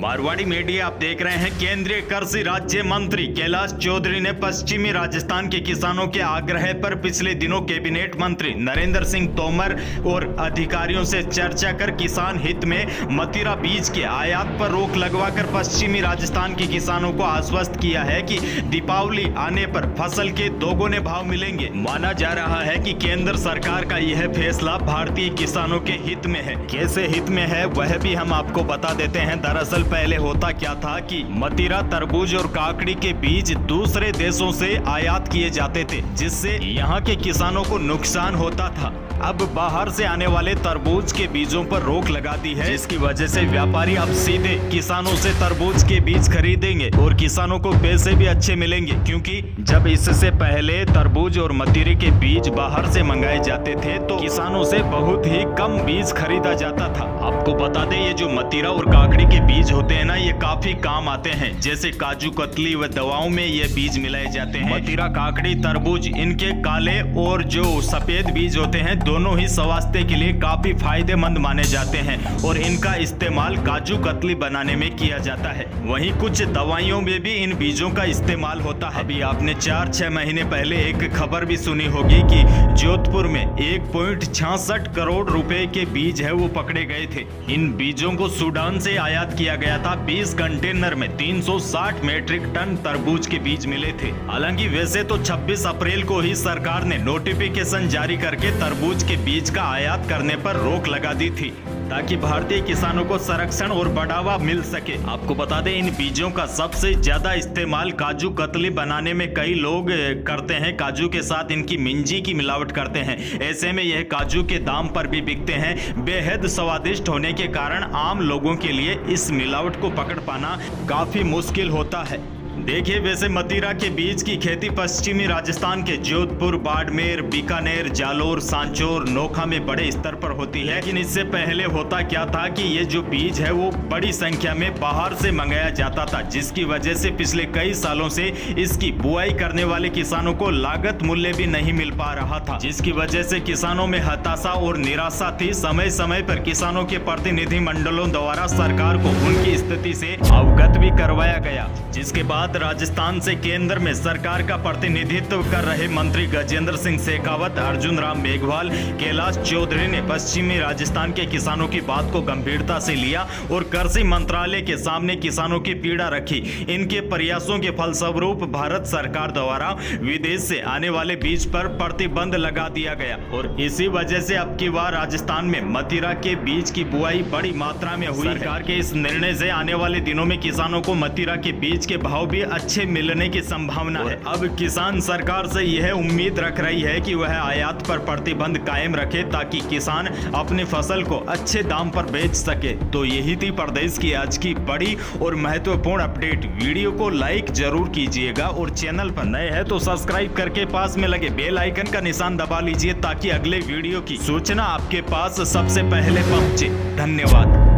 Marwari media आप देख रहे हैं। केंद्रीय कृषि राज्य मंत्री कैलाश चौधरी ने पश्चिमी राजस्थान के किसानों के आग्रह पर पिछले दिनों कैबिनेट मंत्री नरेंद्र सिंह तोमर और अधिकारियों से चर्चा कर किसान हित में मतीरा बीज के आयात पर रोक लगवाकर पश्चिमी राजस्थान के किसानों को आश्वस्त किया है कि दीपावली आने पर फसल के दोगुने भाव मिलेंगे। माना जा रहा है कि केंद्र सरकार का यह फैसला भारतीय किसानों के हित में है। कैसे हित में है वह भी हम आपको बता देते हैं। दरअसल पहले होता क्या था कि मतीरा, तरबूज और काकड़ी के बीज दूसरे देशों से आयात किए जाते थे, जिससे यहाँ के किसानों को नुकसान होता था। अब बाहर से आने वाले तरबूज के बीजों पर रोक लगा दी है, जिसकी वजह से व्यापारी अब सीधे किसानों से तरबूज के बीज खरीदेंगे और किसानों को पैसे भी अच्छे मिलेंगे, क्योंकि जब इससे पहले तरबूज और मतीरे के बीज बाहर से मंगाए जाते थे तो किसानों से बहुत ही कम बीज खरीदा जाता था। आपको बता दें, ये जो मतीरा और काकड़ी के बीज होते हैं ना, ये काफी काम आते हैं। जैसे काजू कतली व दवाओं में ये बीज मिलाए जाते हैं। मतीरा, काकड़ी, तरबूज, इनके काले और जो सफेद बीज होते हैं दोनों ही स्वास्थ्य के लिए काफी फायदेमंद माने जाते हैं और इनका इस्तेमाल काजू कतली बनाने में किया जाता है। वहीं कुछ दवाइयों में भी इन बीजों का इस्तेमाल होता है। अभी आपने 4-6 महीने पहले एक खबर भी सुनी होगी कि जोधपुर में 1.66 करोड़ रुपए के बीज है वो पकड़े गए थे। इन बीजों को सूडान से आयात किया गया था। 20 कंटेनर में 360 मैट्रिक टन तरबूज के बीज मिले थे। हालांकि वैसे तो 26 अप्रैल को ही सरकार ने नोटिफिकेशन जारी करके तरबूज के बीज का आयात करने पर रोक लगा दी थी, ताकि भारतीय किसानों को संरक्षण और बढ़ावा मिल सके। आपको बता दें, इन बीजों का सबसे ज्यादा इस्तेमाल काजू कतली बनाने में कई लोग करते हैं। काजू के साथ इनकी मिंजी की मिलावट करते हैं। ऐसे में यह काजू के दाम पर भी बिकते हैं। बेहद स्वादिष्ट होने के कारण आम लोगों के लिए इस मिलावट को पकड़ पाना काफी मुश्किल होता है। देखिए, वैसे मतीरा के बीज की खेती पश्चिमी राजस्थान के जोधपुर, बाड़मेर, बीकानेर, जालोर, सांचौर, नोखा में बड़े स्तर पर होती है। लेकिन इससे पहले होता क्या था कि ये जो बीज है वो बड़ी संख्या में बाहर से मंगाया जाता था, जिसकी वजह से पिछले कई सालों से इसकी बुआई करने वाले किसानों को लागत मूल्य भी नहीं मिल पा रहा था, जिसकी वजह से किसानों में हताशा और निराशा थी। समय समय पर किसानों के प्रतिनिधि मंडलों द्वारा सरकार को उनकी स्थिति से अवगत भी करवाया गया, जिसके बाद राजस्थान से केंद्र में सरकार का प्रतिनिधित्व कर रहे मंत्री गजेंद्र सिंह शेखावत, अर्जुन राम मेघवाल, कैलाश चौधरी ने पश्चिमी राजस्थान के किसानों की बात को गंभीरता से लिया और कृषि मंत्रालय के सामने किसानों की पीड़ा रखी। इनके प्रयासों के फलस्वरूप भारत सरकार द्वारा विदेश से आने वाले बीज पर प्रतिबंध लगा दिया गया और इसी वजह से अब की बार राजस्थान में मतीरा के बीज की बुआई बड़ी मात्रा में हुई। सरकार के इस निर्णय से आने वाले दिनों में किसानों को मतीरा के बीज के भाव भी अच्छे मिलने की संभावना है। अब किसान सरकार से यह उम्मीद रख रही है कि वह आयात पर प्रतिबंध कायम रखे, ताकि किसान अपनी फसल को अच्छे दाम पर बेच सके। तो यही थी प्रदेश की आज की बड़ी और महत्वपूर्ण अपडेट। वीडियो को लाइक जरूर कीजिएगा और चैनल पर नए हैं तो सब्सक्राइब करके पास में लगे बेल आइकन का निशान दबा लीजिए, ताकि अगले वीडियो की सूचना आपके पास सबसे पहले पहुंचे। धन्यवाद।